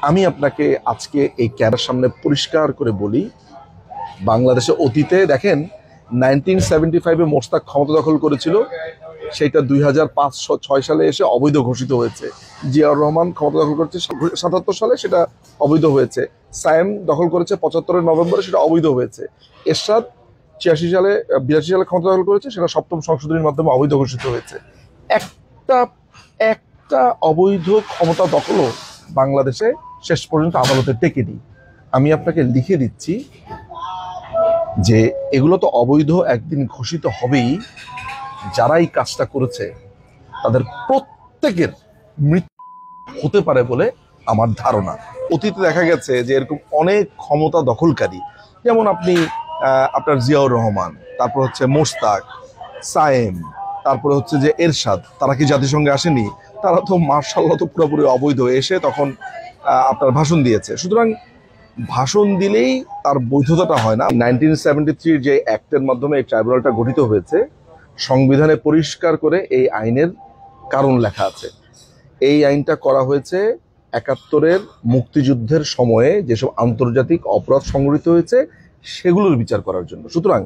আমি আপনাকে আজকে এই ক্যামেরার সামনে পরিষ্কার করে বলি, বাংলাদেশে অতীতে দেখেন 1975-এ মোশতাক ক্ষমতা দখল করেছিল, সেটা 2005-06 সালে এসে অবৈধ ঘোষিত হয়েছে। জিয়াউর রহমান ক্ষমতা দখল করেছে 77 সালে, সেটা অবৈধ হয়েছে। সায়েম দখল করেছে 75-এর নভেম্বরে, সেটা অবৈধ হয়েছে। এরশাদ 82 সালে ক্ষমতা দখল করেছে, সেটা সপ্তম সংশোধনীর মাধ্যমে অবৈধ ঘোষিত হয়েছে। একটা একটা অবৈধ ক্ষমতা দখলও বাংলাদেশে শেষ পর্যন্ত আদালতে টেকেনি। আমি আপনাকে লিখে দিচ্ছি যে এগুলো তো অবৈধ একদিন ঘোষিত হবেই। যারা এই কাজটা করেছে তাদের প্রত্যেকের মৃত্যু হতে পারে বলে আমার ধারণা। অতীতে দেখা গেছে যে এরকম অনেক ক্ষমতা দখলকারী, যেমন আপনার জিয়াউর রহমান, তারপর হচ্ছে মোশতাক, সায়েম, তারপরে হচ্ছে যে এরশাদ, তারা কি জাতিসংঘে আসেনি? তারা তো মার্শাল্লাহ তো পুরোপুরি অবৈধ, এসে তখন আপনার ভাষণ দিয়েছে। সুতরাং ভাষণ দিলেই তার বৈধতাটা হয় না। 1973 যে অ্যাক্টের মাধ্যমে এই ট্রাইব্যুনালটা গঠিত হয়েছে, সংবিধানে পরিষ্কার করে এই আইনের কারণ লেখা আছে। এই আইনটা করা হয়েছে 71-এর মুক্তিযুদ্ধের সময়ে যেসব আন্তর্জাতিক অপরাধ সংঘটিত হয়েছে সেগুলোর বিচার করার জন্য। সুতরাং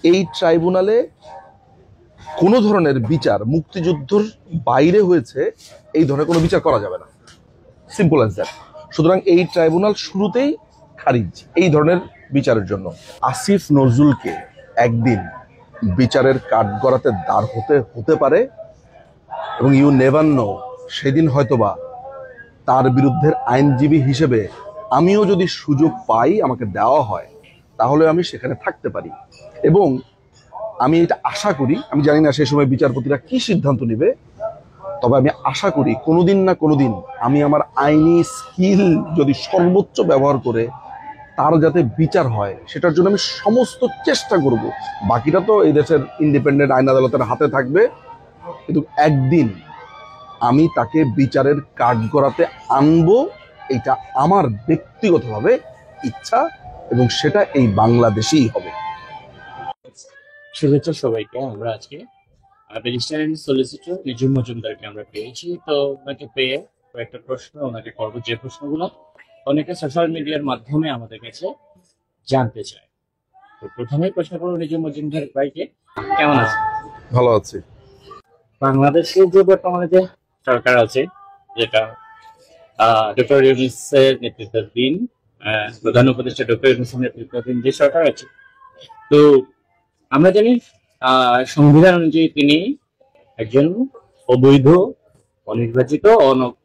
এই ট্রাইব্যুনালে কোনো ধরনের বিচার মুক্তিযুদ্ধের বাইরে হয়েছে এই ধরনের কোনো বিচার করা যাবে না, সিম্পল অ্যাজ দ্যাট। সুতরাং এই ট্রাইব্যুনাল শুরুতেই খারিজ এই ধরনের বিচারের জন্য। আসিফ নজরুলকে একদিন বিচারের কাঠগড়াতে দাঁড় হতে পারে, এবং ইউ নেভার নো, সেদিন হয়তোবা তার বিরুদ্ধে আইনজীবী হিসেবে আমিও যদি সুযোগ পাই, আমাকে দেওয়া হয়, তাহলে আমি সেখানে থাকতে পারি। এবং আমি এটা আশা করি, আমি জানি না সেই সময় বিচারপতিরা কি সিদ্ধান্ত নেবে, তবে আমি আশা করি কোনোদিন না কোনোদিন আমি আমার আইনি স্কিল যদি সর্বোচ্চ ব্যবহার করে তার যাতে বিচার হয়, সেটার জন্য আমি সমস্ত চেষ্টা করব। বাকিটা তো এই দেশের ইন্ডিপেন্ডেন্ট আইন আদালতের হাতে থাকবে, কিন্তু একদিন আমি তাকে বিচারের কাঠগড়াতে আনবো, এটা আমার ব্যক্তিগতভাবে ইচ্ছা, এবং সেটা এই বাংলাদেশেই হবে। শুভেচ্ছা সবাইকে। আমরা আজকে রেজিস্ট্রার এন্ড সলিসিটর নিজুম মজুমদারকে আমরা পেয়েছি, তো ওনাকে পেয়ে কয়েকটা প্রশ্ন ওনাকে করবো, যে প্রশ্নগুলো অনেকে সোশ্যাল মিডিয়ার মাধ্যমে আমাদের কাছে জানতে চায়। তো প্রথমে প্রশ্ন করবো নিজুম মজুমদার ভাইকে, কেমন আছে? ভালো আছি। বাংলাদেশের যে বর্তমানে যে সরকার আছে, যেটা ডক্টর ইউনূসের নেতৃত্বাধীন, প্রধান উপদেষ্টা ডক্টর ইউনূসের নেতৃত্বাধীন যে সরকার আছে, তো আমরা জানি সংবিধান অনুযায়ী তিনি একজন অবৈধ, অনির্বাচিত,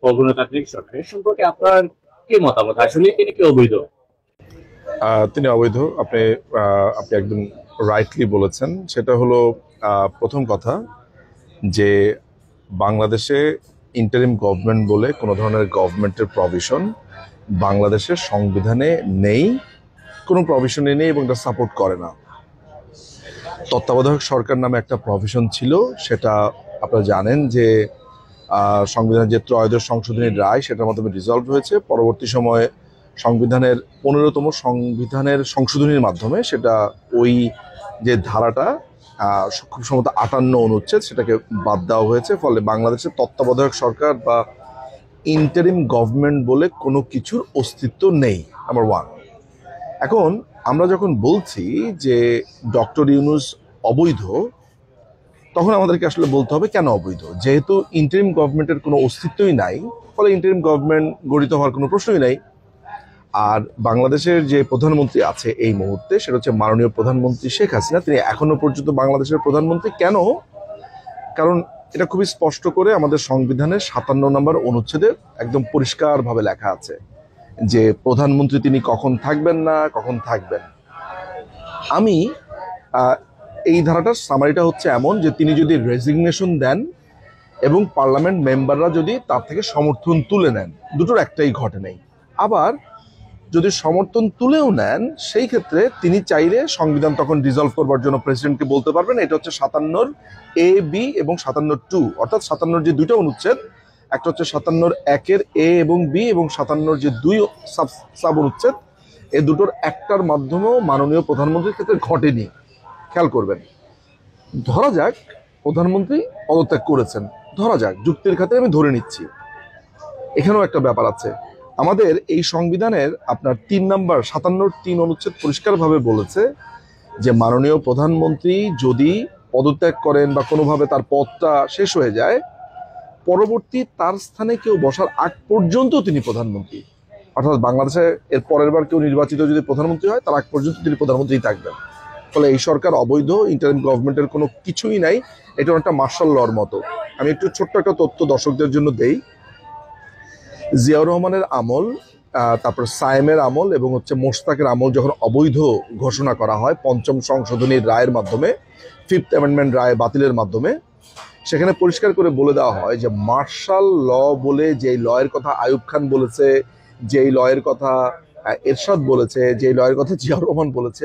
অগণতান্ত্রিক সরকারের সম্পর্কে আপনার কি মতামত? আসলে তিনি কি অবৈধ? তিনি অবৈধ, আপনি একদম রাইটলি বলেছেন। সেটা হলো প্রথম কথা যে বাংলাদেশে ইন্টারিম গভর্নমেন্ট বলে কোনো ধরনের গভর্নমেন্টের প্রভিশন বাংলাদেশের সংবিধানে নেই, কোনো প্রভিশনই নেই, এবং এটা সাপোর্ট করে না। তত্ত্বাবধায়ক সরকার নামে একটা প্রভিশন ছিল, সেটা আপনারা জানেন যে সংবিধানের যে ত্রয়োদশ সংশোধনীর রায়, সেটার মাধ্যমে রিজলভ হয়েছে। পরবর্তী সময়ে সংবিধানের 15তম সংবিধানের সংশোধনীর মাধ্যমে সেটা ওই যে ধারাটা খুব সম্ভবত 58 অনুচ্ছেদ, সেটাকে বাদ দেওয়া হয়েছে। ফলে বাংলাদেশের তত্ত্বাবধায়ক সরকার বা ইন্টারিম গভর্নমেন্ট বলে কোনো কিছুর অস্তিত্ব নেই, নাম্বার ওয়ান। এখন আমরা যখন বলছি যে ডক্টর ইউনূস অবৈধ, তখন আমাদেরকে আসলে বলতে হবে কেন অবৈধ। যেহেতু ইন্টারিম গভর্নমেন্টের কোনো অস্তিত্বই নাই, ফলে ইন্টারিম গভর্নমেন্ট গঠিত হওয়ার কোনো প্রশ্নই নাই। আর বাংলাদেশের যে প্রধানমন্ত্রী আছে এই মুহূর্তে, সেটা হচ্ছে মাননীয় প্রধানমন্ত্রী শেখ হাসিনা। তিনি এখনো পর্যন্ত বাংলাদেশের প্রধানমন্ত্রী। কেন? কারণ এটা খুবই স্পষ্ট করে আমাদের সংবিধানের 57 নম্বর অনুচ্ছেদে একদম পরিষ্কারভাবে লেখা আছে যে প্রধানমন্ত্রী তিনি কখন থাকবেন না, কখন থাকবেন। আমি এই ধারাটার সামারিটা হচ্ছে এমন যে তিনি যদি রেজিগনেশন দেন এবং পার্লামেন্ট মেম্বাররা যদি তার থেকে সমর্থন তুলে নেন, দুটোর একটাই ঘটে নেই। আবার যদি সমর্থন তুলেও নেন, সেই ক্ষেত্রে তিনি চাইলে সংবিধান তখন রিজলভ করবার জন্য প্রেসিডেন্টকে বলতে পারবেন। এটা হচ্ছে 57 A, B এবং 57 2, অর্থাৎ 57 যে দুইটা অনুচ্ছেদ, একটা হচ্ছে 57 1-এর A এবং B, এবং 57 যে 2 সাব অনুচ্ছেদ, এই দুটোর একটার মাধ্যমেও মাননীয় প্রধানমন্ত্রীর ক্ষেত্রে ঘটেনি। খেয়াল করবেন। ধরা যাক প্রধানমন্ত্রী পদত্যাগ করেছেন, ধরা যাক, যুক্তির খাতে আমি ধরে নিচ্ছি। এখানেও একটা ব্যাপার আছে, আমাদের এই সংবিধানের আপনার 57 অনুচ্ছেদ পরিষ্কারভাবে বলেছে যে মাননীয় প্রধানমন্ত্রী যদি পদত্যাগ করেন বা কোনোভাবে তার পদটা শেষ হয়ে যায়, পরবর্তী তার স্থানে কেউ বসার আগ পর্যন্ত তিনি প্রধানমন্ত্রী, অর্থাৎ বাংলাদেশে এর পরের বার কেউ নির্বাচিত যদি প্রধানমন্ত্রী হয় তার আগ পর্যন্ত তিনি প্রধানমন্ত্রী থাকবেন। ফলে এই সরকার অবৈধ, ইন্টারিম গভর্নমেন্টের কোনো কিছুই নাই। এটা একটা মার্শাল লর মতো। আমি একটু ছোট্ট একটা তথ্য দর্শকদের জন্য দেই। জিয়াউর রহমানের আমল, তারপর সায়েমের আমল এবং মোশতাকের আমল যখন অবৈধ ঘোষণা করা হয় ৫ম সংশোধনীর রায়ের মাধ্যমে, 5th অ্যামেন্ডমেন্ট রায় বাতিলের মাধ্যমে, সেখানে পরিষ্কার করে বলে দেওয়া হয় যে মার্শাল ল বলে যেই লয়ের কথা আইয়ুব খান বলেছে, যেই লয়ের কথা এরশাদ বলেছে, যেই লয়ের কথা জিয়াউর রহমান বলেছে,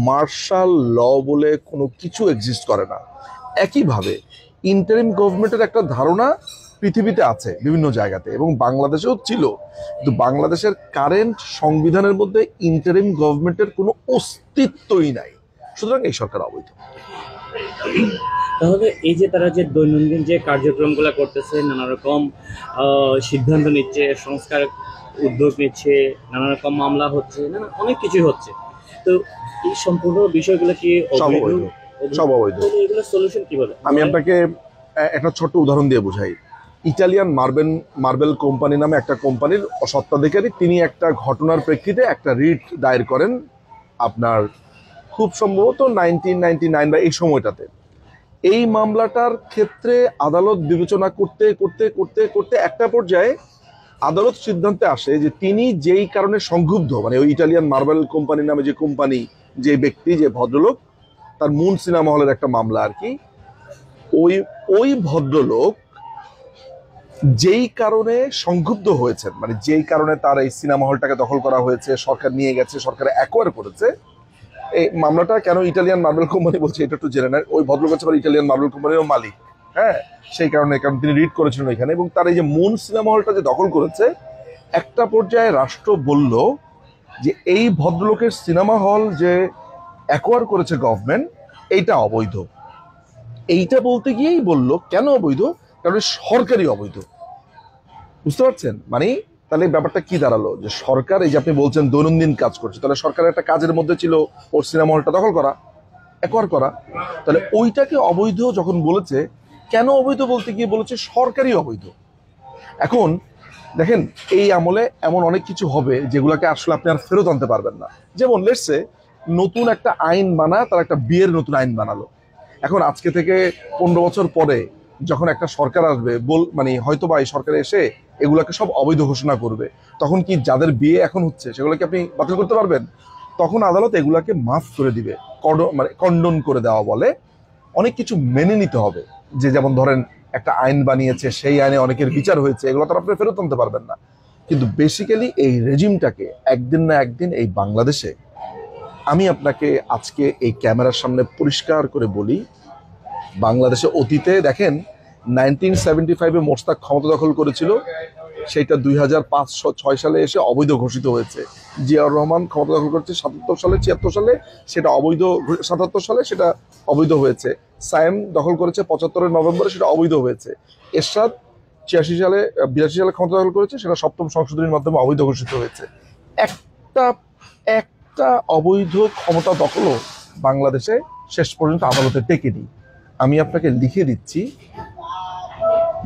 মার্শাল ল বলে কোনো কিছু এক্সিস্ট করে না। একইভাবে ইন্টারিম গভর্নমেন্টের একটা ধারণা পৃথিবীতে আছে বিভিন্ন জায়গাতে এবং বাংলাদেশেও ছিল, কিন্তু বাংলাদেশের কারেন্ট সংবিধানের মধ্যে ইন্টারিম গভর্নমেন্টের কোনো অস্তিত্বই নাই। সুতরাং এই সরকার অবৈধ। তাহলে এই যে তারা যে দৈনন্দিন যে কার্যক্রমগুলো করতেছে, নানা রকম সিদ্ধান্ত নিচ্ছে, সংস্কার উদ্যোগ নিচ্ছে, নানা রকম মামলা হচ্ছে, অনেক কিছুই হচ্ছে, তো এই সম্পূর্ণ বিষয়গুলো কি সব অবৈধ, সব অবৈধ। এগুলো সলিউশন কি বলে? আমি আপনাকে একটা ছোট্ট উদাহরণ দিয়ে বুঝাই। ইটালিয়ান মার্বেল কোম্পানি নামে একটা কোম্পানির স্বত্বাধিকারী, তিনি একটা ঘটনার প্রেক্ষিতে একটা রিট দায়ের করেন আপনার খুব সম্ভবত 1999 বা এই সময়টাতে। এই মামলাটার ক্ষেত্রে আদালত বিবেচনা করতে করতে করতে করতে একটা পর্যায়ে আদালত সিদ্ধান্তে আসে যে তিনি যেই কারণে সংক্ষুব্ধ, মানে ওই ইটালিয়ান মার্বেল কোম্পানি নামে যে কোম্পানি, যে ব্যক্তি, যে ভদ্রলোক, তার মুন সিনেমা হলের একটা মামলা আর কি, ওই ভদ্রলোক যেই কারণে সংক্ষুব্ধ হয়েছেন, মানে যেই কারণে তার এই সিনেমা হলটাকে দখল করা হয়েছে, সরকার নিয়ে গেছে, সরকার অ্যাকোয়ার করেছে, এই মামলাটা কেন ইটালিয়ান মার্বেল কোম্পানি বলছে এটা একটু জেনে নেন। ওই ভদ্রলোক হচ্ছে ইটালিয়ান মার্বেল কোম্পানির মালিক, হ্যাঁ, সেই কারণে, কারণ তিনি রিড করেছিলেন এখানে, এবং তার এই যে মুন সিনেমা হলটা যে দখল করেছে, একটা পর্যায়ে রাষ্ট্র বলল যে এই ভদ্রলোকের সিনেমা হল যে অ্যাকোয়ার করেছে গভর্নমেন্ট, এইটা অবৈধ। এইটা বলতে গিয়েই বলল কেন অবৈধ, কারণ সরকারি অবৈধ। বুঝতে পারছেন? মানে তাহলে ব্যাপারটা কি দাঁড়ালো, যে সরকার, এই যে আপনি বলছেন দৈনন্দিন কাজ করছে, তাহলে সরকারের একটা কাজের মধ্যে ছিল ওর সিনেমা হলটা দখল করা, অ্যাকোয়ার করা। তাহলে ওইটাকে অবৈধ যখন বলেছে, কেন অবৈধ বলতে গিয়ে বলেছে সরকারি অবৈধ। এখন দেখেন, এই আমলে এমন অনেক কিছু হবে যেগুলোকে আসলে আপনি আর ফেরত আনতে পারবেন না। যেমন লেটসে নতুন একটা আইন বানায়, তার একটা বিয়ের নতুন আইন বানালো। এখন আজকে থেকে 15 বছর পরে যখন একটা সরকার আসবে, মানে হয়তো বা এই সরকারে এসে এগুলাকে সব অবৈধ ঘোষণা করবে, তখন কি যাদের বিয়ে এখন হচ্ছে সেগুলোকে আপনি বাতিল করতে পারবেন? তখন আদালত এগুলাকে মাফ করে দিবে, মানে কন্ডন করে দেওয়া বলে। অনেক কিছু মেনে নিতে হবে, যে যেমন ধরেন একটা আইন বানিয়েছে, সেই আইনে অনেকের বিচার হয়েছে, এগুলো তো আপনি ফেরত আনতে পারবেন না। কিন্তু বেসিক্যালি এই রেজিমটাকে একদিন না একদিন এই বাংলাদেশে, আমি আপনাকে আজকে এই ক্যামেরার সামনে পরিষ্কার করে বলি, বাংলাদেশে অতীতে দেখেন 1975-এ মোশতাক ক্ষমতা দখল করেছিল, সেটা 2005-6 সালে এসে অবৈধ ঘোষিত হয়েছে। জিয়াউর রহমান ক্ষমতা দখল করেছে 77 সালে, 76 সালে সেটা অবৈধ, 77 সালে সেটা অবৈধ হয়েছে। সায়েম দখল করেছে 75-এর নভেম্বরে, সেটা অবৈধ হয়েছে। এরশাদ 82 সালে 82 সালে ক্ষমতা দখল করেছে, সেটা 7ম সংশোধনীর মাধ্যমে অবৈধ ঘোষিত হয়েছে। একটা অবৈধ ক্ষমতা দখলও বাংলাদেশে শেষ পর্যন্ত আদালতে টেকেনি। আমি আপনাকে লিখে দিচ্ছি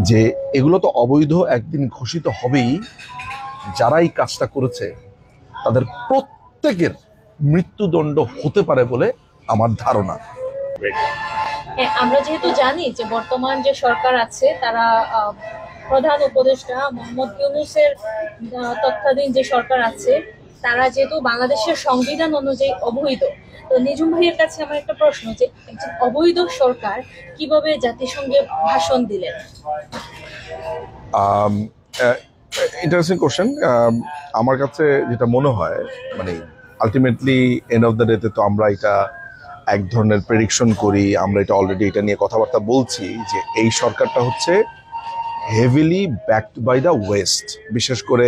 যে এগুলো তো অবৈধ একদিন ঘোষিত হবেই। যারা এই কাজটা করেছে তাদের প্রত্যেকের মৃত্যুদণ্ড হতে পারে বলে আমার ধারণা। আমরা যেহেতু জানি যে বর্তমান যে সরকার আছে, তারা প্রধান উপদেষ্টা মোহাম্মদ ইউনূসের তত্ত্বাধীন যে সরকার আছে, তারা যেহেতু বাংলাদেশের সংবিধান অনুযায়ী অবৈধ, তো নিঝুম ভাইয়ের কাছে আমার একটা প্রশ্ন, যে একজন অবৈধ সরকার কিভাবে জাতিসংঘে ভাষণ দিলেন? Interesting question. আমার কাছে যেটা মনে হয়, মানে আলটিমেটলি এন্ড অফ দ্য ডেতে তো আমরা এটা এক ধরনের প্রেডিকশন করি, আমরা এটা অলরেডি এটা নিয়ে কথাবার্তা বলছি যে এই সরকারটা হচ্ছে heavily backed by the west. বিশেষ করে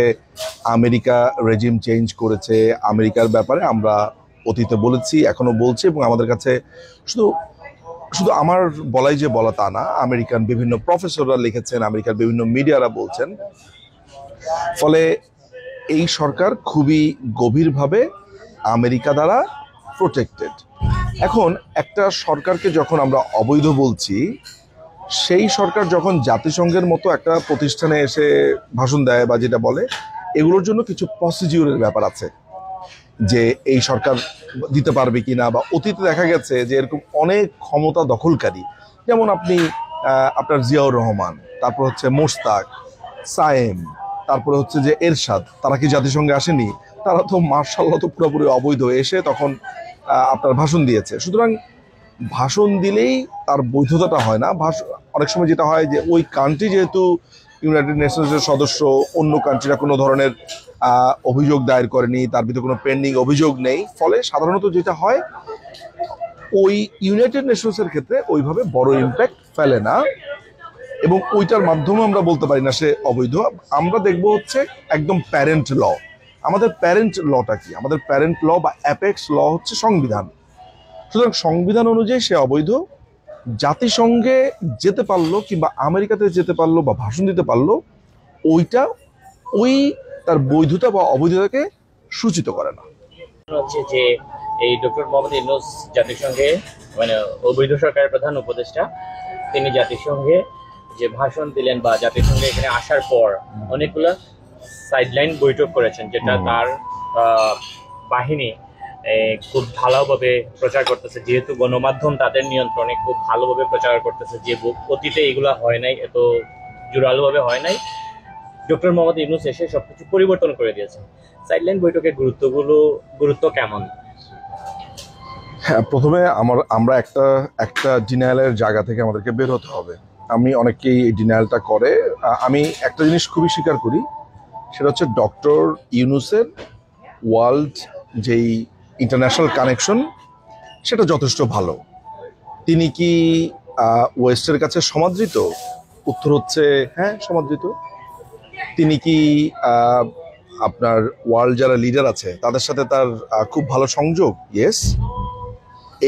আমেরিকা রেজিম চেঞ্জ করেছে, আমেরিকার ব্যাপারে আমরা অতীতে বলেছি, এখনো বলছি, এবং আমাদের কাছে শুধু আমার বলাই যে বলা তা না, আমেরিকান বিভিন্ন প্রফেসররা লিখেছেন, আমেরিকার বিভিন্ন মিডিয়ারা বলছেন। ফলে এই সরকার খুবই গভীরভাবে আমেরিকা দ্বারা প্রোটেক্টেড। এখন একটা সরকারকে যখন আমরা অবৈধ বলছি, সেই সরকার যখন জাতিসংঘের মতো একটা প্রতিষ্ঠানে এসে ভাষণ দেয় বা যেটা বলে, এগুলোর জন্য কিছু প্রসিডিউরের ব্যাপার আছে যে এই সরকার দিতে পারবে কিনা, বা অতীতে দেখা গেছে যে এরকম অনেক ক্ষমতা দখলকারী, যেমন আপনি আপনার জিয়াউর রহমান, তারপর হচ্ছে মোশতাক, সায়েম, তারপরে হচ্ছে যে এরশাদ, তারা কি জাতিসংঘে আসেনি? তারা তো মার্শাল্লাহ তো পুরোপুরি অবৈধ এসে তখন আপনার ভাষণ দিয়েছে। সুতরাং ভাষণ দিলেই তার বৈধতাটা হয় না। অনেক সময় যেটা হয় যে ওই কান্ট্রি যেহেতু ইউনাইটেড নেশনসের সদস্য, অন্য কান্ট্রিরা কোনো ধরনের অভিযোগ দায়ের করেনি, তার ভিতরে কোনো পেন্ডিং অভিযোগ নেই, ফলে সাধারণত যেটা হয় ওই ইউনাইটেড নেশনসের ক্ষেত্রে ওইভাবে বড় ইম্প্যাক্ট ফেলে না, এবং ওইটার মাধ্যমে আমরা বলতে পারি না সে অবৈধ। আমরা দেখবো হচ্ছে একদম প্যারেন্ট ল। আমাদের প্যারেন্ট লটা কি? আমাদের প্যারেন্ট ল বা অ্যাপেক্স ল হচ্ছে সংবিধান। সুতরাং সংবিধান অনুযায়ী সে অবৈধ। জাতিসংঘে যেতে পারলো কিংবা আমেরিকাতে যেতে পারলো বা ভাষণ দিতে পারলো, ওইটা ওই তার বৈধতা বা অবৈধতাকে সূচিত করে না। হচ্ছে যে এই ডক্টর মোহাম্মদ ইউনূস জাতিসংঘে মানে অবৈধ সরকারের প্রধান উপদেষ্টা, তিনি জাতিসংঘে যে ভাষণ দিলেন বা জাতিসংঘে এখানে আসার পর অনেকগুলো সাইডলাইন বৈঠক করেছেন, যেটা তার বাহিনী খুব ভালোভাবে প্রচার করতেছে, যেহেতু গণমাধ্যম তাদের নিয়ন্ত্রণে খুব ভালোভাবে প্রচার করতেছে যে অতীতে এগুলো হয় নাই, এত জোরালোভাবে হয় নাই। ডক্টর মোহাম্মদ ইউনূস এসে সবকিছু পরিবর্তন করে দিয়েছে। সাইডলাইন বৈঠকের গুরুত্ব কেমন? হ্যাঁ, প্রথমে আমরা একটা ডিনায়ালের জায়গা থেকে আমাদেরকে বের হতে হবে। আমি অনেকেই এই ডিনায়ালটা করে। আমি একটা জিনিস খুবই স্বীকার করি, সেটা হচ্ছে ডক্টর ইউনূসের ওয়ার্ল্ড যেই ইন্টারন্যাশনাল কানেকশন, সেটা যথেষ্ট ভালো। তিনি কি ওয়েস্টের কাছে সমাদৃত? উত্তর হচ্ছে হ্যাঁ, সমাদৃত। তিনি কি আপনার ওয়ার্ল্ড যারা লিডার আছে তাদের সাথে তার খুব ভালো সংযোগ? ইয়েস।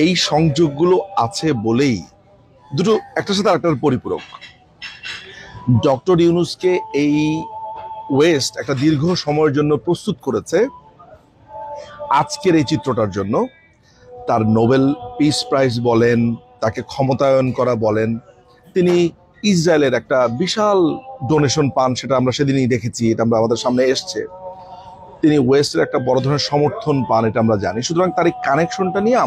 এই সংযোগগুলো আছে বলেই দুটো একটার সাথে আরেকটার পরিপূরক। ডক্টর ইউনূসকে এই ওয়েস্ট একটা দীর্ঘ সময়ের জন্য প্রস্তুত করেছে আজকের এই চিত্রটার জন্য। তার নোবেল পিস প্রাইজ বলেন, তাকে ক্ষমতায়ন করা বলেন, তিনি ইসরায়েলের একটা বিশাল ডোনেশন পান, সেটা আমরা সেদিনই দেখেছি, এটা আমরা আমাদের সামনে এসছে। তিনি ওয়েস্টের একটা বড় ধরনের সমর্থন পান, এটা আমরা জানি। সুতরাং তার এই কানেকশনটা নিয়ে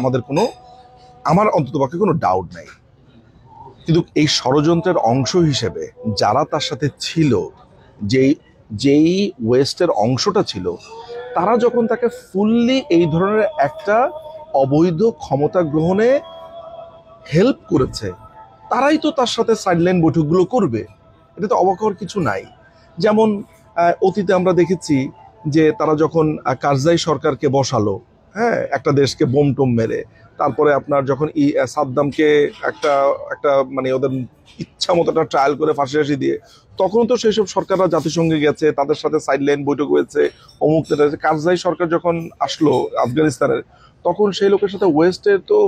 আমার অন্ততপক্ষে কোনো ডাউট নাই। কিন্তু এই ষড়যন্ত্রের অংশ হিসেবে যারা তার সাথে ছিল, যেই ওয়েস্টের অংশটা ছিল, তারা যখন তাকে ফুললি এই ধরনের একটা অবৈধ ক্ষমতা গ্রহণে হেল্প করেছে, তারাই তো তার সাথে সাইডলাইন বৈঠকগুলো করবে। এটা তো অবাক হওয়ার কিছু নাই। যেমন অতীতে আমরা দেখেছি যে তারা যখন কারজাই সরকারকে বসালো, হ্যাঁ, একটা দেশকে বোম টোম মেরে, তারপরে আপনার যখন সাদ্দামকে একটা মানে ওদের ইচ্ছা মতো একটা ট্রায়াল করে ফাঁসি দিয়ে, তখন তো সেই সব সরকাররা জাতিসংঘে গেছে, তাদের সাথে সাইডলাইন বৈঠক হয়েছে, অমুক। কারজাই সরকার যখন আসলো আফগানিস্তানের, তখন সেই লোকের সাথে ওয়েস্টের তো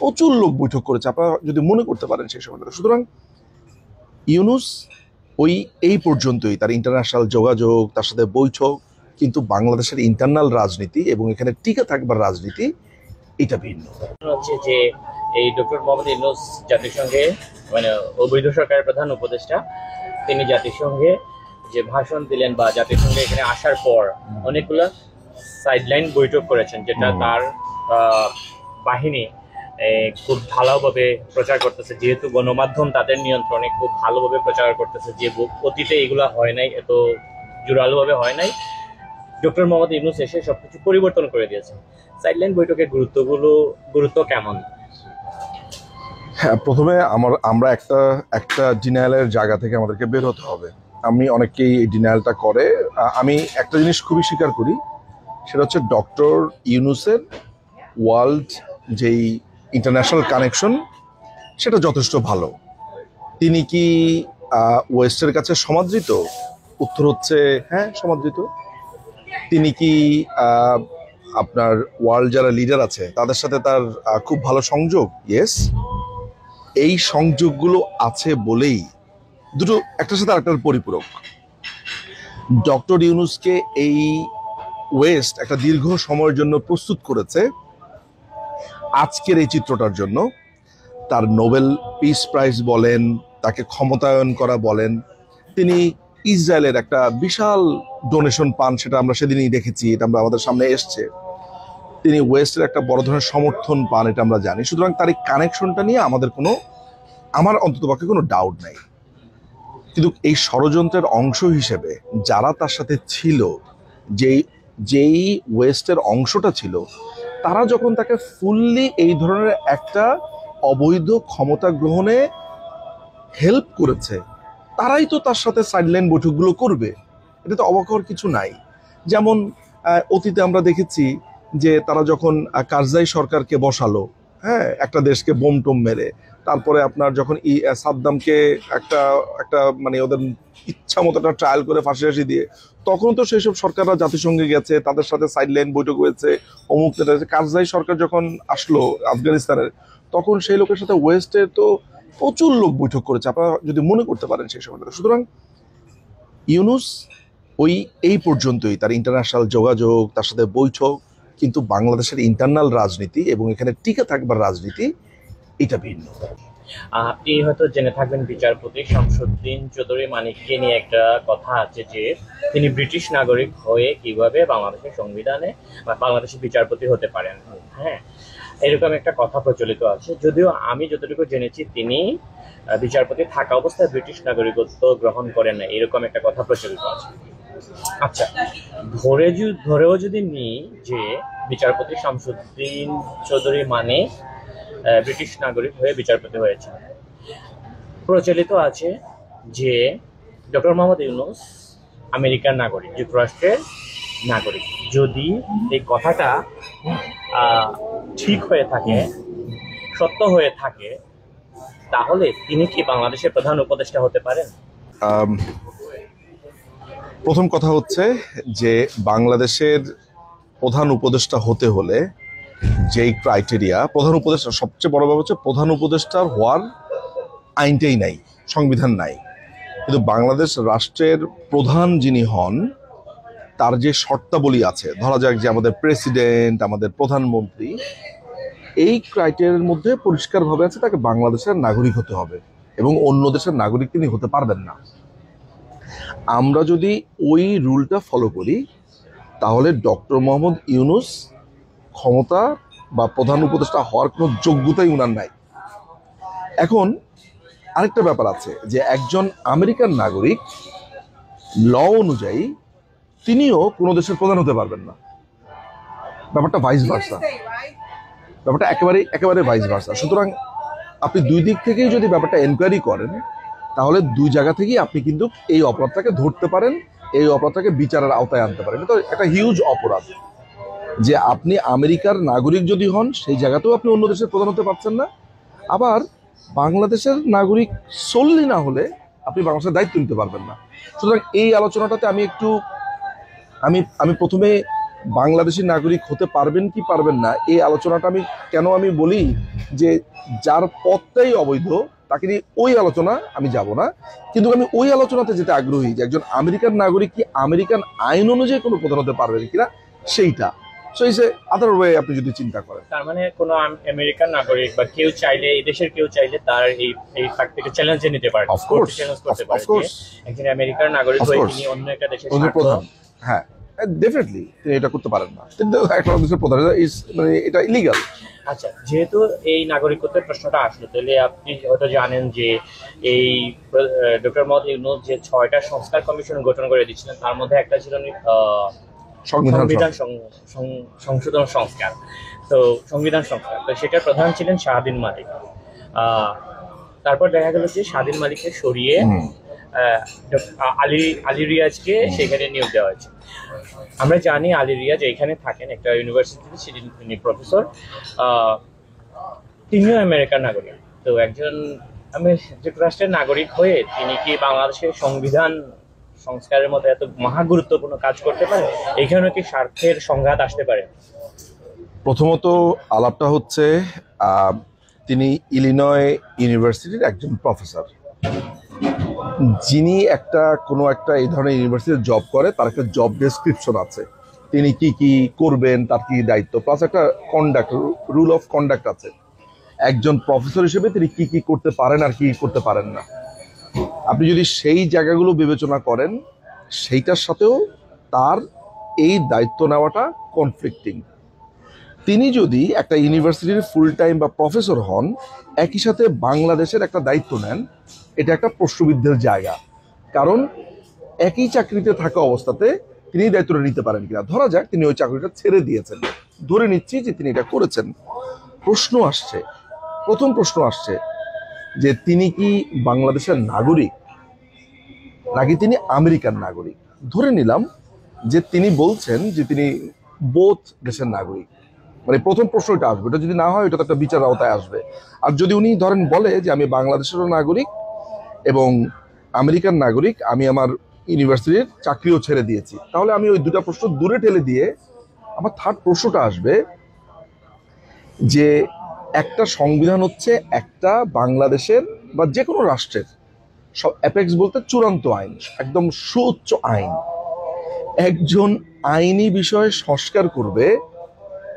প্রচুর লোক বৈঠক করেছে, আপনারা যদি মনে করতে পারেন সেই সময়। সুতরাং ইউনূস এই পর্যন্তই তার ইন্টারন্যাশনাল যোগাযোগ, তার সাথে বৈঠক, কিন্তু বাংলাদেশের ইন্টারনাল রাজনীতি এবং এখানে টিকে থাকবার রাজনীতি এটা ভিন্ন। হচ্ছে যে এই ডক্টর মোহাম্মদ ইউনূস জাতিসংঘে মানে অবৈধ সরকারের প্রধান উপদেষ্টা, তিনি জাতিসংঘে যে ভাষণ দিলেন বা জাতিসংঘে এখানে আসার পর অনেকগুলো সাইডলাইন বৈঠক করেছেন, যেটা তার বাহিনী খুব ভালোভাবে প্রচার করতেছে, যেহেতু গণমাধ্যম তাদের নিয়ন্ত্রণে খুব ভালোভাবে প্রচার করতেছে যে অতীতে এগুলো হয় নাই, এত জোরালোভাবে হয় নাই। ডক্টর মোহাম্মদ ইউনূস এসে সবকিছু পরিবর্তন করে দিয়েছে। সাইডলাইন বৈঠকের গুরুত্ব কেমন? হ্যাঁ, প্রথমে আমরা একটা ডিনায়ালের জায়গা থেকে আমাদেরকে বের হতে হবে। আমি অনেকেই এই ডিনায়ালটা করে। আমি একটা জিনিস খুবই স্বীকার করি, সেটা হচ্ছে ডক্টর ইউনূসের ওয়ার্ল্ড যেই ইন্টারন্যাশনাল কানেকশন, সেটা যথেষ্ট ভালো। তিনি কি ওয়েস্টের কাছে সমাদৃত? উত্তর হচ্ছে হ্যাঁ, সমাদৃত। তিনি কি আপনার ওয়ার্ল্ড যারা লিডার আছে তাদের সাথে তার খুব ভালো সংযোগ? ইয়েস। এই সংযোগগুলো আছে বলেই দুটো একটার সাথে আরেকটার পরিপূরক। ডক্টর ইউনূসকে এই ওয়েস্ট একটা দীর্ঘ সময়ের জন্য প্রস্তুত করেছে আজকের এই চিত্রটার জন্য। তার নোবেল পিস প্রাইজ বলেন, তাকে ক্ষমতায়ন করা বলেন, তিনি ইসরায়েলের একটা বিশাল ডোনেশন পান, সেটা আমরা সেদিনই দেখেছি, এটা আমরা আমাদের সামনে এসছে। তিনি ওয়েস্টের একটা বড় ধরনের সমর্থন পান, এটা আমরা জানি। সুতরাং তার এই কানেকশনটা নিয়ে আমার অন্ততপক্ষে কোনো ডাউট নাই। কিন্তু এই ষড়যন্ত্রের অংশ হিসেবে যারা তার সাথে ছিল, যেই ওয়েস্টের অংশটা ছিল, তারা যখন তাকে ফুললি এই ধরনের একটা অবৈধ ক্ষমতা গ্রহণে হেল্প করেছে, তারাই তো তার সাথে সাইডলাইন বৈঠকগুলো করবে। এটা তো অবাক হওয়ার কিছু নাই। যেমন অতীতে আমরা দেখেছি যে তারা যখন কারজাই সরকারকে বসালো, হ্যাঁ, একটা দেশকে বোম টোম মেরে, তারপরে আপনার যখন সাদ্দামকে একটা মানে ওদের ইচ্ছা মতো একটা ট্রায়াল করে ফাঁসি দিয়ে, তখন তো সেই সব সরকাররা জাতিসংঘে গেছে, তাদের সাথে সাইডলাইন বৈঠক হয়েছে, অমুক। কারজাই সরকার যখন আসলো আফগানিস্তানের, তখন সেই লোকের সাথে ওয়েস্টের তো প্রচুর লোক বৈঠক করেছে, আপনারা যদি মনে করতে পারেন সেই সময়টা। সুতরাং ইউনূস এই পর্যন্তই, তার ইন্টারন্যাশনাল যোগাযোগ, তার সাথে বৈঠক, কিন্তু বাংলাদেশের ইন্টারনাল রাজনীতি এবং এখানে টিকে থাকবার রাজনীতি এটা ভিন্ন। আপনি হয়তো জেনে থাকবেন বিচারপতি শামসুদ্দিন চৌধুরী মানিককে নিয়ে একটা কথা আছে যে তিনি ব্রিটিশ নাগরিক হয়ে কিভাবে বাংলাদেশের সংবিধানে বা বাংলাদেশের বিচারপতি হতে পারেন। হ্যাঁ, এরকম একটা কথা প্রচলিত আছে। যদিও আমি যতটুকু জেনেছি তিনি বিচারপতি থাকা অবস্থায় ব্রিটিশ নাগরিকত্ব গ্রহণ করেন না, এরকম একটা কথা প্রচলিত আছে। আচ্ছা, ধরেও যদি নিই যে বিচারপতি শামসুদ্দিন চৌধুরী মানে ব্রিটিশ নাগরিক হয়ে বিচারপতি হয়েছে, প্রচলিত আছে যে ডক্টর মোহাম্মদ ইউনূস আমেরিকার নাগরিক, যুক্তরাষ্ট্রের নাগরিক। যদি এই কথাটা ঠিক হয়ে থাকে, সত্য হয়ে থাকে, তাহলে তিনি কি বাংলাদেশের প্রধান উপদেষ্টা হতে পারেন? প্রথম কথা হচ্ছে যে বাংলাদেশের প্রধান উপদেষ্টা হতে হলে যেই ক্রাইটেরিয়া, প্রধান উপদেষ্টা, সবচেয়ে বড় ব্যাপার হচ্ছে প্রধান উপদেষ্টার হওয়ার আইনটাই নাই, সংবিধান নাই। কিন্তু বাংলাদেশ রাষ্ট্রের প্রধান যিনি হন, তার যে শর্তাবলী আছে, ধরা যাক যে আমাদের প্রেসিডেন্ট, আমাদের প্রধানমন্ত্রী, এই ক্রাইটেরিয়ার মধ্যে পরিষ্কারভাবে আছে তাকে বাংলাদেশের নাগরিক হতে হবে এবং অন্য দেশের নাগরিক তিনি হতে পারবেন না। আমরা যদি ওই রুলটা ফলো করি, তাহলে ডক্টর মোহাম্মদ ইউনূস ক্ষমতা বা প্রধান উপদেষ্টা হওয়ার কোনো যোগ্যতাই উনার নাই। এখন আরেকটা ব্যাপার আছে যে একজন আমেরিকান নাগরিক ল অনুযায়ী তিনিও কোনো দেশের প্রধান হতে পারবেন না। ব্যাপারটা ভাইস ভার্সা, ব্যাপারটা একেবারে ভাইস ভার্সা। সুতরাং আপনি দুই দিক থেকেই যদি ব্যাপারটা এনকোয়ারি করেন, তাহলে দুই জায়গা থেকেই আপনি কিন্তু এই অপরাধটাকে ধরতে পারেন, এই অপরাধটাকে বিচারের আওতায় আনতে পারেন। এটা একটা হিউজ অপরাধ যে আপনি আমেরিকার নাগরিক যদি হন, সেই জায়গাতেও আপনি অন্য দেশের প্রধান হতে পারছেন না। আবার বাংলাদেশের নাগরিক solely না হলে আপনি বাংলাদেশের দায়িত্ব নিতে পারবেন না। সুতরাং এই আলোচনাটাতে আমি প্রথমে বাংলাদেশি নাগরিক হতে পারবেন কি পারবেন না, এই আলোচনাটা আমি বলি যে যার পথটাই অবৈধ তাকে নিয়ে ওই আলোচনা আমি যাব না। কিন্তু আমি ওই আলোচনাতে যেতে আগ্রহী যে একজন আমেরিকান নাগরিক কি আমেরিকান আইন অনুযায়ী কোনো প্রধান হতে পারবেন কিনা, সেইটা। So is a other way আপনি যদি চিন্তা করেন। তার মানে কোনো আমেরিকান নাগরিক বা কেউ চাইলে, এই দেশের কেউ চাইলে তার এই ফ্যাক্টকে চ্যালেঞ্জে নিতে পারে, চ্যালেঞ্জ করতে পারে যে একজন আমেরিকান নাগরিক হয়ে তিনি অন্য একটা দেশের প্রধান, হ্যাঁ ডেফিনেটলি তিনি এটা করতে পারেন না, কিন্তু একটা দেশের প্রধান মানে এটা ইলিগাল। আচ্ছা, যেহেতু এই নাগরিকত্বের প্রশ্নটা আসলো, তাহলে আপনি হয়তো জানেন যে এই ডক্টর মোহাম্মদ ইউনূস যে 6টা সংস্কার কমিশন গঠন করে দিচ্ছিলেন, তার মধ্যে একটা ছিল সংবিধান সংশোধন সংস্কার। তো সংবিধান সংস্কার, তো সেটার প্রধান ছিলেন শাহদ্বীন মালিক। তারপর দেখা গেল যে শাহদ্বীন মালিককে সরিয়ে আলী রিয়াজকে সেখানে নিয়োগ দেওয়া হয়েছে। আমরা জানি আলী রিয়াজ এখানে থাকেন একটা ইউনিভার্সিটিতে, তিনি প্রফেসর, তিনিও আমেরিকান নাগরিক। তো একজন যুক্তরাষ্ট্রের নাগরিক হয়ে তিনি কি বাংলাদেশের সংবিধান সংস্কারের মতো এত মহা গুরুত্বপূর্ণ কাজ করতে পারে? এখানে কি স্বার্থের সংঘাত আসতে পারে? প্রথমত আলাপটা হচ্ছে তিনি ইলিনয় ইউনিভার্সিটির একজন প্রফেসর, যিনি কোনো একটা এই ধরনের ইউনিভার্সিটিতে জব করে তার একটা জব ডেসক্রিপশন আছে, তিনি কি কি করবেন, তার কি দায়িত্ব, প্লাস একটা কন্ডাক্ট, রুল অফ কন্ডাক্ট আছে। একজন প্রফেসর হিসেবে তিনি কি কি করতে পারেন আর কি করতে পারেন না। আপনি যদি সেই জায়গাগুলো বিবেচনা করেন, সেইটার সাথেও তার এই দায়িত্ব নেওয়াটা কনফ্লিক্টিং। তিনি যদি একটা ইউনিভার্সিটির ফুল টাইম বা প্রফেসর হন, একই সাথে বাংলাদেশের একটা দায়িত্ব নেন, এটা একটা প্রশ্নবিদ্ধের জায়গা। কারণ একই চাকরিতে থাকা অবস্থাতে তিনি দায়িত্বটা নিতে পারেন কিনা। ধরা যাক তিনি ওই চাকরিটা ছেড়ে দিয়েছেন, ধরে নিচ্ছি যে তিনি এটা করেছেন। প্রথম প্রশ্ন আসছে যে তিনি কি বাংলাদেশের নাগরিক নাকি তিনি আমেরিকান নাগরিক। ধরে নিলাম যে তিনি বলছেন যে তিনি বোথ দেশের নাগরিক, মানে প্রথম প্রশ্ন এটা আসবে। এটা যদি না হয়, এটা তো একটা বিচার আওতায় আসবে। আর যদি উনি ধরেন বলে যে আমি বাংলাদেশেরও নাগরিক এবং আমেরিকান নাগরিক, আমি আমার ইউনিভার্সিটির চাকরিও ছেড়ে দিয়েছি, তাহলে আমি ওই দুটা প্রশ্ন দূরে ঠেলে দিয়ে আমার থার্ড প্রশ্নটা আসবে যে একটা সংবিধান হচ্ছে একটা বাংলাদেশের বা যে কোনো রাষ্ট্রের সব অ্যাপেক্স বলতে চূড়ান্ত আইন, একদম সুউচ্চ আইন। একজন আইনি বিষয়ে সংস্কার করবে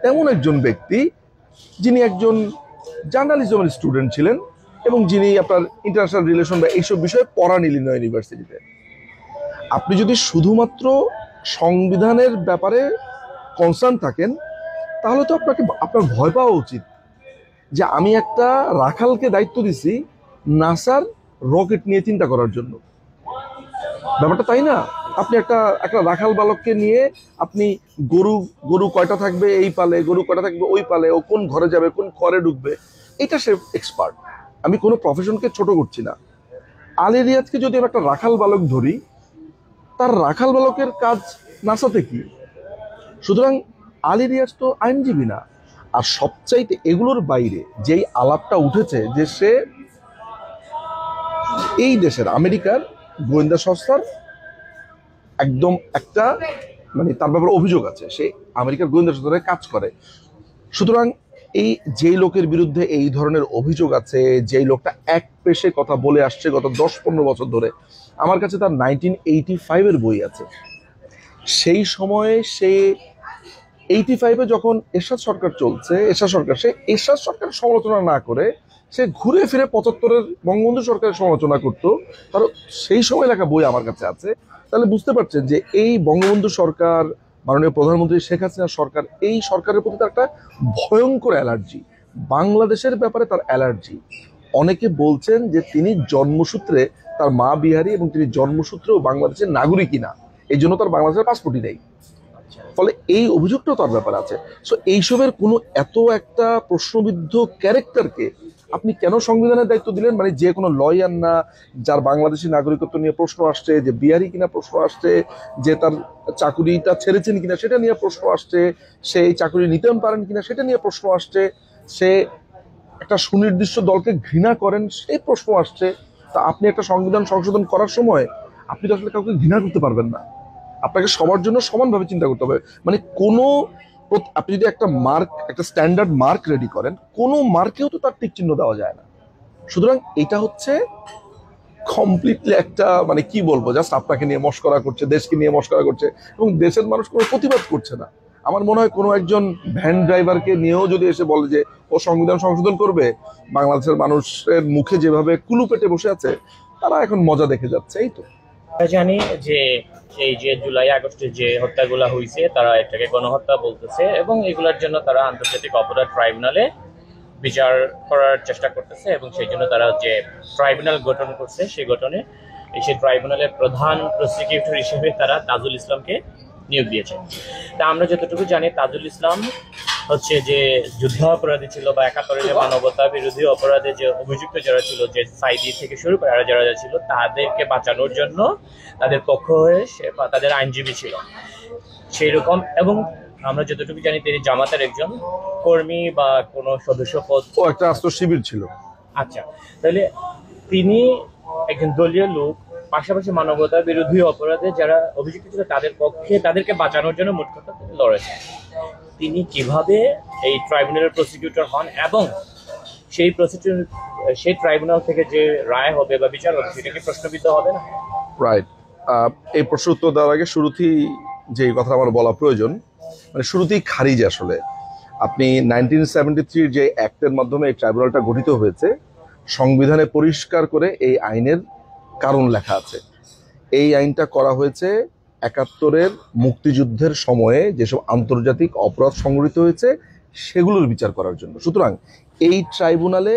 এমন একজন ব্যক্তি যিনি একজন জার্নালিজমের স্টুডেন্ট ছিলেন এবং যিনি আপনার ইন্টারন্যাশনাল রিলেশন বা এইসব বিষয়ে পড়ান ইলিনয় ইউনিভার্সিটিতে। আপনি যদি শুধুমাত্র সংবিধানের ব্যাপারে কনসার্ন থাকেন, তাহলে তো আপনার ভয় পাওয়া উচিত যে আমি একটা রাখালকে দায়িত্ব দিছি নাসার রকেট নিয়ে চিন্তা করার জন্য। ব্যাপারটা তাই না? আপনি একটা রাখাল বালককে নিয়ে আপনি গরু কয়টা থাকবে এই পালে, গরু কয়টা থাকবে ওই পালে, ও কোন ঘরে যাবে, কোন ঘরে ঢুকবে, এটা সে এক্সপার্ট। আমি কোনো প্রফেশনকে ছোট করছি না। আলী রিয়াজকে যদি আমি একটা রাখাল বালক ধরি, তার রাখাল বালকের কাজ নাসাতে কি? সুতরাং আলী রিয়াজ তো আইনজীবী না। আর সবচাইতে এগুলোর বাইরে যেই আলাপটা উঠেছে যে সে এই দেশের আমেরিকার গোয়েন্দা সংস্থার একদম একটা মানে তার ব্যাপারে অভিযোগ আছে, সে আমেরিকার গোয়েন্দা সংস্থায় কাজ করে। সুতরাং এই যেই লোকের বিরুদ্ধে এই ধরনের অভিযোগ আছে, যেই লোকটা এক পেশে কথা বলে আসছে গত 10-15 বছর ধরে, আমার কাছে তার 1985-এর বই আছে। সেই সময়ে সে 85-এ যখন এরশাদ সরকার চলছে, সে এরশাদ সরকারের সমালোচনা না করে সে ঘুরে ফিরে 75-এর বঙ্গবন্ধু সরকারের সমালোচনা করতো। তার সেই সময় লেখা বই আমার কাছে আছে। তাহলে বুঝতে পারছেন যে এই বঙ্গবন্ধু সরকার, মাননীয় প্রধানমন্ত্রী শেখ হাসিনা সরকার, এই সরকারের প্রতি তার একটা ভয়ঙ্কর অ্যালার্জি, বাংলাদেশের ব্যাপারে তার অ্যালার্জি। অনেকে বলছেন যে তিনি জন্মসূত্রে, তার মা বিহারি এবং তিনি জন্মসূত্রেও বাংলাদেশের নাগরিকই না, এই জন্য তার বাংলাদেশের পাসপোর্টই নেই। ফলে এই অভিযোগটাও তার ব্যাপার আছে। সো এইসবের কোনো এত একটা প্রশ্নবিদ্ধ ক্যারেক্টারকে আপনি কেন সংবিধানের দায়িত্ব দিলেন? মানে যে কোনো লয়ার না, যার বাংলাদেশি নাগরিকত্ব নিয়ে প্রশ্ন আসছে, যে বিহারি কিনা প্রশ্ন আসছে, যে তার চাকুরিটা ছেড়েছেন কিনা সেটা নিয়ে প্রশ্ন আসছে, সে এই চাকুরি নিতে পারেন কিনা সেটা নিয়ে প্রশ্ন আসছে, সে একটা সুনির্দিষ্ট দলকে ঘৃণা করেন সেই প্রশ্ন আসছে। তা আপনি একটা সংবিধান সংশোধন করার সময় আপনি তো আসলে কাউকে ঘৃণা করতে পারবেন না, আপনাকে সবার জন্য সমানভাবে চিন্তা করতে হবে। মানে আপনি যদি একটা স্ট্যান্ডার্ড মার্ক রেডি করেন, কোনো মার্কেও তো তার টিক চিহ্ন দেওয়া যায় না। সুতরাং এটা হচ্ছে কমপ্লিটলি একটা মানে কি বলবো, জাস্ট আপনাকে নিয়ে মশকরা করছে, দেশকে নিয়ে মশকরা করছে এবং দেশের মানুষ কোনো প্রতিবাদ করছে না। আমার মনে হয় কোনো একজন ভ্যান ড্রাইভারকে নিয়েও যদি এসে বলে যে ও সংবিধান সংশোধন করবে, বাংলাদেশের মানুষের মুখে যেভাবে কুলু পেটে বসে আছে, তারা এখন মজা দেখে যাচ্ছে। এই তো জানি যে এই যে জুলাই আগস্টে যে হত্যাগুলো হয়েছে, তারা এটাকে গণহত্যা বলতেছে এবং এগুলোর জন্য তারা আন্তর্জাতিক অপরাধ ট্রাইব্যুনালে বিচার করার চেষ্টা করতেছে এবং সেই জন্য তারা যে ট্রাইব্যুনাল গঠন করছে, সেই ট্রাইব্যুনালের প্রধান প্রসিকিউটর হিসেবে তারা তাজুল ইসলামকে নিয়োগ দিয়েছে। তা আমরা যতটুকু জানি, তাজুল ইসলাম হচ্ছে যে যুদ্ধ অপরাধী ছিল বা 71-এর যে মানবতা বিরোধী অপরাধে যে অভিযুক্ত যারা ছিল, যে সাইদি থেকে শুরু করে যারা ছিল, তাদেরকে বাঁচানোর জন্য তাদের পক্ষ হয়ে সে বা তাদের আইনজীবী ছিল সেই রকম। এবং আমরা যতটুকু জানি তিনি জামাতের একজন কর্মী বা কোনো সদস্য পদ, ও একটা রাষ্ট্র শিবির ছিল। আচ্ছা, তাহলে তিনি একজন দলীয় লোক, পাশাপাশি মানবতা বিরোধী অপরাধে যারা অভিযুক্ত ছিল তাদের পক্ষে, তাদেরকে বাঁচানোর জন্য মোট কথা তিনি লড়েছেন। তিনি কিভাবে এই ট্রাইব্যুনালের প্রসিকিউটর হন এবং সেই ট্রাইব্যুনাল থেকে যে রায় হবে বা বিচার হবে সেটা কি প্রশ্নবিদ্ধ হবে না? রাইট। এই প্রশ্ন উত্তর দেওয়ার আগে শুরুতেই যে কথা আমার বলা প্রয়োজন, মানে শুরুতেই খারিজ। আসলে আপনি 1973 যে অ্যাক্টের মাধ্যমে এই ট্রাইব্যুনালটা গঠিত হয়েছে, সংবিধানে পরিষ্কার করে এই আইনের কারণ লেখা আছে। এই আইনটা করা হয়েছে 71-এর মুক্তিযুদ্ধের সময়ে যেসব আন্তর্জাতিক অপরাধ সংঘটিত হয়েছে সেগুলোর বিচার করার জন্য। সুতরাং এই ট্রাইব্যুনালে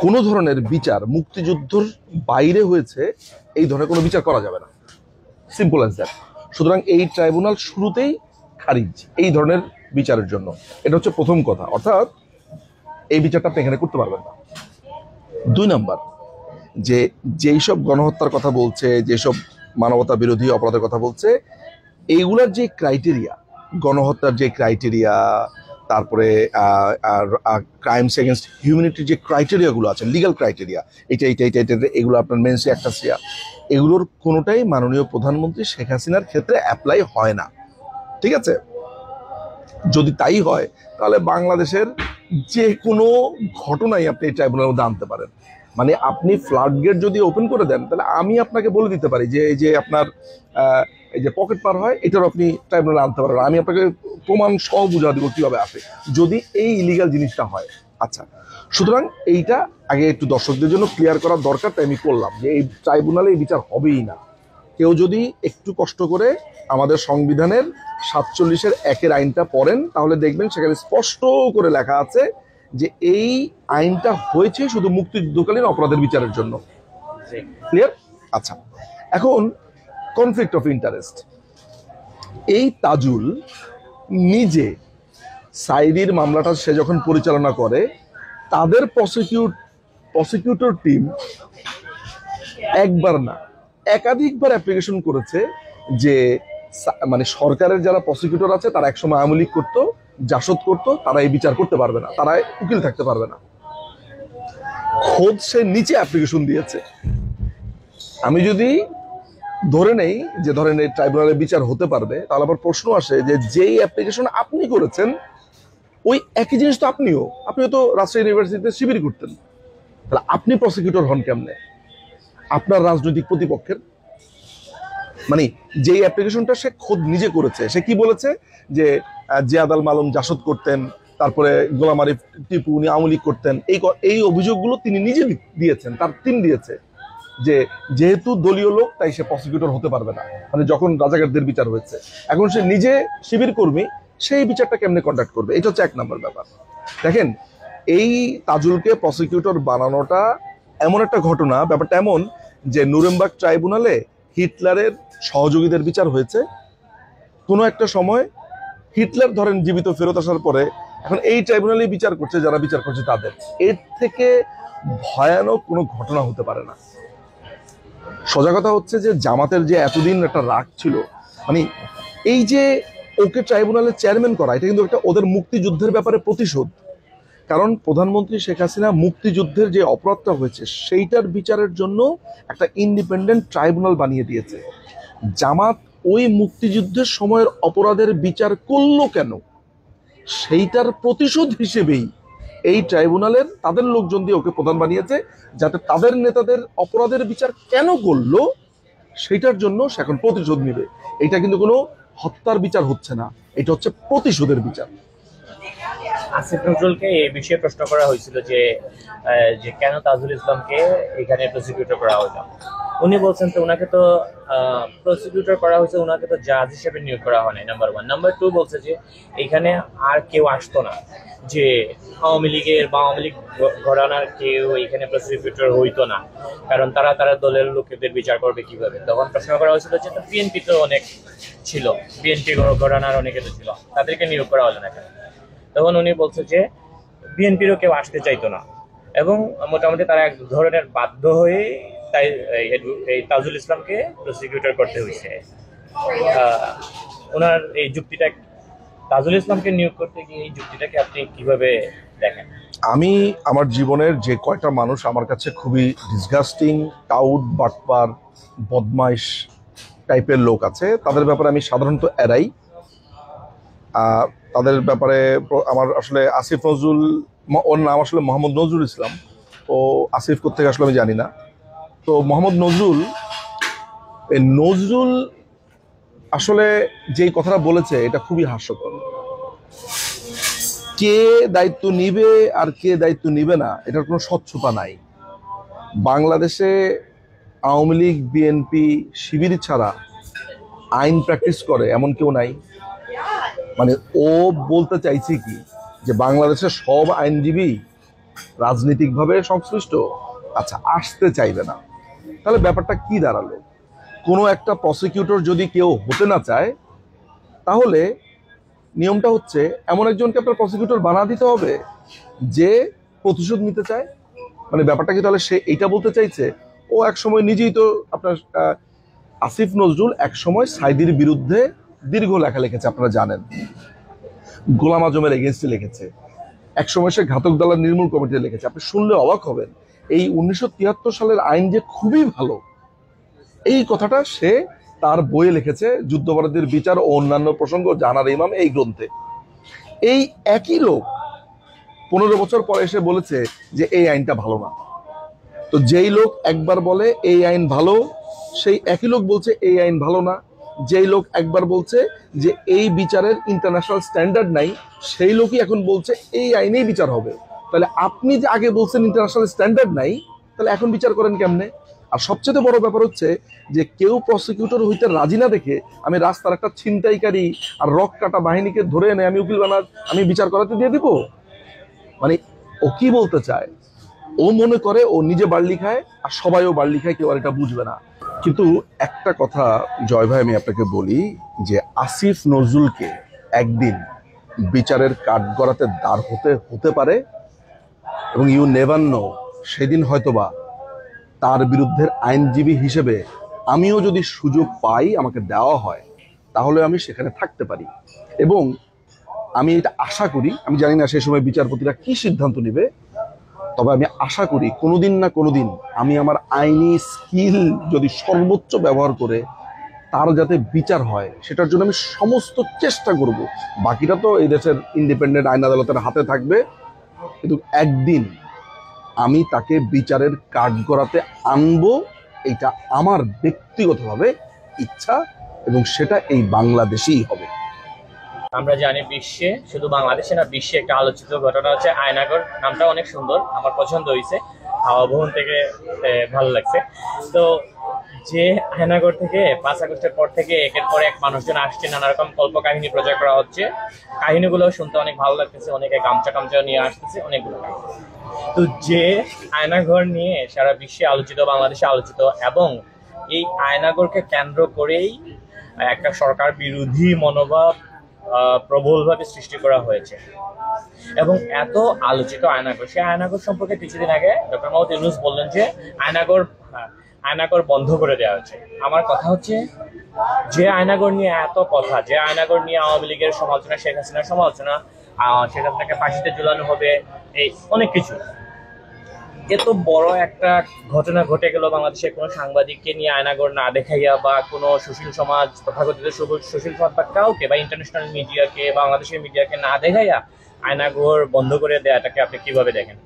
কোনো ধরনের বিচার মুক্তিযুদ্ধর বাইরে হয়েছে এই ধরনের কোনো বিচার করা যাবে না, সিম্পল অ্যাজ দ্যাট। সুতরাং এই ট্রাইব্যুনাল শুরুতেই খারিজ এই ধরনের বিচারের জন্য। এটা হচ্ছে প্রথম কথা, অর্থাৎ এই বিচারটা আপনি এখানে করতে পারবেন না। 2 নাম্বার, যেই সব গণহত্যার কথা বলছে, যেসব মানবতা বিরোধী অপরাধের কথা বলছে, এইগুলার যে ক্রাইটেরিয়া, গণহত্যার যে ক্রাইটেরিয়া, তারপরে ক্রাইমস এগেনস্ট হিউম্যানিটির যে ক্রাইটেরিয়াগুলো আছে, লিগ্যাল ক্রাইটেরিয়া, এগুলো আপনার মেনসি একটা সিয়া, এগুলোর কোনোটাই মাননীয় প্রধানমন্ত্রী শেখ হাসিনার ক্ষেত্রে অ্যাপ্লাই হয় না। ঠিক আছে? যদি তাই হয় তাহলে বাংলাদেশের যে কোনো ঘটনাই আপনি এই ট্রাইব্যুনালের মধ্যে আনতে পারেন। মানে আপনি ফ্লাড গেট যদি ওপেন করে দেন তাহলে আমি আপনাকে বলে দিতে পারি যে এই যে আপনার এই যে পকেট পার হয় এটারও আপনি ট্রাইব্যুনালে আনতে পারেন। আমি আপনাকে প্রমাণ সহ বুঝা দিব কীভাবে আসে যদি এই ইলিগাল জিনিসটা হয়। আচ্ছা, সুতরাং এইটা আগে একটু দর্শকদের জন্য ক্লিয়ার করার দরকার, তাই আমি করলাম যে এই ট্রাইব্যুনালে এই বিচার হবেই না। কেউ যদি একটু কষ্ট করে আমাদের সংবিধানের 47-এর 1-এর আইনটা পড়েন তাহলে দেখবেন সেখানে স্পষ্ট করে লেখা আছে যে এই আইনটা হয়েছে শুধু মুক্তিযুদ্ধকালীন অপরাধের বিচারের জন্য। ক্লিয়ার? আচ্ছা, এখন কনফ্লিক্ট অফ ইন্টারেস্ট। এই তাজুল নিজে সাইদির মামলাটা সে যখন পরিচালনা করে, তাদের প্রসিকিউটর টিম একবার না একাধিকবার অ্যাপ্লিকেশন করেছে যে মানে সরকারের যারা প্রসিকিউটর আছে তারা একসময় আওয়ামী লীগ করতো, জাসদ করতো, তারা এই বিচার করতে পারবে না, তারা উকিল থাকতে পারবে না। খোদ সে নিচে অ্যাপ্লিকেশন দিয়েছে। আমি যদি ধরে নেই যে ধরেন এই ট্রাইব্যুনালের বিচার হতে পারবে, তাহলে আবার প্রশ্ন আসে যে যেই অ্যাপ্লিকেশন আপনি করেছেন ওই একই জিনিস তো আপনিও তো রাজশাহী ইউনিভার্সিটিতে শিবির করতেন, তাহলে আপনি প্রসিকিউটর হন কেমনে আপনার রাজনৈতিক প্রতিপক্ষের? মানে যেই অ্যাপ্লিকেশনটা সে খোদ নিজে করেছে, সে কি বলেছে যে জিয়াদ আল মালুম জাসদ করতেন, তারপরে গোলাম আরিফ টিপু উনি আওয়ামী লীগ করতেন, এই অভিযোগগুলো তিনি নিজে দিয়েছেন, তার টিম দিয়েছে যে যেহেতু দলীয় লোক তাই সে প্রসিকিউটর হতে পারবে না। মানে যখন রাজাকারদের বিচার হয়েছে, এখন সে নিজে শিবির কর্মী, সেই বিচারটা কেমনে কন্ডাক্ট করবে? এটা হচ্ছে 1 নম্বর ব্যাপার। দেখেন, এই তাজুলকে প্রসিকিউটর বানানোটা এমন একটা ঘটনা, ব্যাপারটা এমন যে নুরেমবার্গ ট্রাইব্যুনালে হিটলারের সহযোগীদের বিচার হয়েছে। কোনো একটা সময় হিটলার ধরেন জীবিত ফেরত আসার পরে এখন এই ট্রাইব্যুনালেই বিচার করছে, যারা বিচার করছে তাদের। এর থেকে ভয়ানক কোনো ঘটনা হতে পারে না। সোজা কথা হচ্ছে যে জামাতের যে এতদিন একটা রাগ ছিল, মানে এই যে ওকে ট্রাইব্যুনালের চেয়ারম্যান করা, এটা কিন্তু একটা ওদের মুক্তিযুদ্ধের ব্যাপারে প্রতিশোধ। কারণ প্রধানমন্ত্রী শেখ হাসিনা মুক্তিযুদ্ধের যে অপরাধটা হয়েছে সেইটার বিচারের জন্য একটা ইন্ডিপেন্ডেন্ট ট্রাইব্যুনাল বানিয়ে দিয়েছে। জামাত ওই মুক্তিযুদ্ধের সময়ের অপরাধের বিচার করলো কেন, সেইটার প্রতিশোধ হিসেবেই এই ট্রাইব্যুনালের তাদের লোকজন দিয়ে ওকে প্রধান বানিয়েছে, যাতে তাদের নেতাদের অপরাধের বিচার কেন করলো সেইটার জন্য সে এখন প্রতিশোধ নেবে। এটা কিন্তু কোনো হত্যার বিচার হচ্ছে না, এটা হচ্ছে প্রতিশোধের বিচার। আসিফ নজরুলকে এই বিষয়ে প্রশ্ন করা হয়েছিল যে কেন তাজুল ইসলামকে এখানে প্রসিকিউটর করা হলো। উনি বলছেন তো ওনাকে তো প্রসিকিউটর করা হয়েছে, ওনাকে তো জাজ হিসেবে নিয়োগ করা হয়নি, নাম্বার 1। নাম্বার 2 বলছে যে এখানে আর কেউ আসতো না, যে আওয়ামী লীগের বা আওয়ামী লীগ ঘরানার কেউ এখানে প্রসিকিউটর হইতো না, কারণ তারা দলের লোকেদের বিচার করবে কিভাবে। তখন প্রশ্ন করা হয়েছিল যে বিএনপি তো অনেক ছিল, বিএনপি ঘরানার অনেকে তো ছিল, তাদেরকে নিয়োগ করা হলো না কেন? তখন উনি বলছে যে বিএনপিরও কেউ আসতে চাইতো না, এবং মোটামুটি তারা এক ধরনের বাধ্য হয়ে তাই এই তাজুল ইসলামকে প্রসিকিউটর করতে হয়েছে। ওনার এই যুক্তিটা, তাজুল ইসলামকে নিয়োগ করতে গিয়ে এই যুক্তিটাকে আপনি কিভাবে দেখেন? আমি আমার জীবনের যে কয়টা মানুষ আমার কাছে খুবই ডিসগাস্টিং, টাউট, বাটপার, বদমাইশ টাইপের লোক আছে, তাদের ব্যাপারে আমি সাধারণত এড়াই। তাদের ব্যাপারে আমার আসলে আসিফ নজরুল ওর নাম আসলে মোহাম্মদ নজরুল ইসলাম। ও আসিফ কোত্থেকে আসলে আমি জানি না। তো মোহাম্মদ নজরুল, এই নজরুল আসলে যেই কথাটা বলেছে এটা খুবই হাস্যকর। কে দায়িত্ব নিবে আর কে দায়িত্ব নিবে না এটার কোনো স্বচ্ছতা নাই। বাংলাদেশে আওয়ামী লীগ, বিএনপি, শিবির ছাড়া আইন প্র্যাকটিস করে এমন কেউ নাই। মানে ও বলতে চাইছে কি যে বাংলাদেশের সব আইনজীবী রাজনৈতিকভাবে সংশ্লিষ্ট? আচ্ছা, আসতে চাইবে না, তাহলে ব্যাপারটা কি দাঁড়ালো? কোনো একটা প্রসিকিউটর যদি কেউ হতে না চায়, তাহলে নিয়মটা হচ্ছে এমন একজনকে আপনার প্রসিকিউটর বানা দিতে হবে যে প্রতিশোধ নিতে চায়। মানে ব্যাপারটা কি তাহলে সে এইটা বলতে চাইছে? ও এক সময় নিজেই তো আপনার আসিফ নজরুল এক সময় সাইদির বিরুদ্ধে দীর্ঘ লেখা লিখেছে, আপনারা জানেন। গোলাম আজমের এগেনস্টে লিখেছে, এক সময় সে ঘাতক দালাল নির্মূল কমিটিতে লিখেছে। আপনি শুনলে অবাক হবেন, এই 1973 সালের আইন যে খুবই ভালো, এই কথাটা সে তার বইয়ে লিখেছে, যুদ্ধাপরাধীর বিচার ও অন্যান্য প্রসঙ্গ জানার ইমাম এই গ্রন্থে। এই একই লোক 15 বছর পরে এসে বলেছে যে এই আইনটা ভালো না। তো যেই লোক একবার বলে এই আইন ভালো, সেই একই লোক বলছে এই আইন ভালো না। যেই লোক একবার বলছে যে এই বিচারের ইন্টারন্যাশনাল স্ট্যান্ডার্ড নাই, সেই লোকই এখন বলছে এই আইনেই বিচার হবে। তাহলে আপনি যে আগে বলছেন ইন্টারন্যাশনাল স্ট্যান্ডার্ড নাই, তাহলে এখন বিচার করেন কেমনে? আর সবচেয়ে বড় ব্যাপার হচ্ছে যে কেউ প্রসিকিউটর হইতে রাজি না দেখে আমি রাস্তার একটা ছিনতাইকারী আর রক কাটা বাহিনীকে ধরে এনে আমি উকিল বানা, আমি বিচার করাতে দিয়ে দিব? মানে ও কি বলতে চায়? ও মনে করে ও নিজে বার্লি খায় আর সবাইও বার্লি খায়, কেউ আর এটা বুঝবে না। কিন্তু একটা কথা জয় ভাই আমি আপনাকে বলি, যে আসিফ নজরুলকে একদিন বিচারের কাঠগড়াতে দাঁড় হতে পারে, এবং ইউ নেভার নো, সেদিন হয়তোবা তার বিরুদ্ধে আইনজীবী হিসেবে আমিও যদি সুযোগ পাই, আমাকে দেওয়া হয়, তাহলে আমি সেখানে থাকতে পারি। এবং আমি এটা আশা করি, আমি জানি না সেই সময় বিচারপতিরা কি সিদ্ধান্ত নেবে, তবে আমি আশা করি কোনোদিন না কোনোদিন আমি আমার আইনি স্কিল যদি সর্বোচ্চ ব্যবহার করে তার যাতে বিচার হয়, সেটার জন্য আমি সমস্ত চেষ্টা করব। বাকিটা তো এই দেশের ইন্ডিপেন্ডেন্ট আইন আদালতের হাতে থাকবে, কিন্তু একদিন আমি তাকে বিচারের কাঠগড়াতে আনবো, এটা আমার ব্যক্তিগতভাবে ইচ্ছা, এবং সেটা এই বাংলাদেশেই হবে। আমরা জানি বিশ্বে, শুধু বাংলাদেশে না, বিশ্বে একটা আলোচিত ঘটনা হচ্ছে আয়নাগর। নামটা অনেক সুন্দর, আমার পছন্দ হয়েছে, হাওয়া ভবন থেকে ভালো লাগছে। তো যে আয়নাগর থেকে 5 আগস্টের পর থেকে একের পর এক মানুষজন আসছে, নানা রকম কল্প কাহিনী প্রচার করা হচ্ছে। কাহিনীগুলো শুনতে অনেক ভালো লাগতেছে, অনেকে গামছা নিয়ে আসতেছে, অনেকগুলো কাহিনী। তো যে আয়নাঘর নিয়ে সারা বিশ্বে আলোচিত, বাংলাদেশে আলোচিত, এবং এই আয়নাগরকে কেন্দ্র করেই একটা সরকার বিরোধী মনোভাব প্রবলভাবে সৃষ্টি করা হয়েছে। এবং এত আলোচিত আয়নাগর, সেই আয়নাগর সম্পর্কে কিছুদিন আগে ডক্টর মোহাম্মদ ইউনূস বললেন যে আয়নাগর বন্ধ করে দেওয়া হয়েছে। আমার কথা হচ্ছে, যে আয়নাগর নিয়ে এত কথা, যে আয়নাগর নিয়ে আওয়ামী লীগের সমালোচনা, শেখ হাসিনার সমালোচনা, শেখ হাসিনাকে ফাঁসিতে ঝুলানো হবে, এই অনেক কিছু, এত বড় একটা ঘটনা ঘটে গেল বাংলাদেশে কোনো সাংবাদিককে নিয়ে আয়নাগর না দেখাইয়া, বা কোনো সুশীল সমাজ, তথাকথিত সুশীল সমাজ বা কাউকে, বা ইন্টারন্যাশনাল মিডিয়াকে, বাংলাদেশের মিডিয়াকে না দেখাইয়া আয়নাগর বন্ধ করে দেয়াটাকে আপনি কিভাবে দেখেন?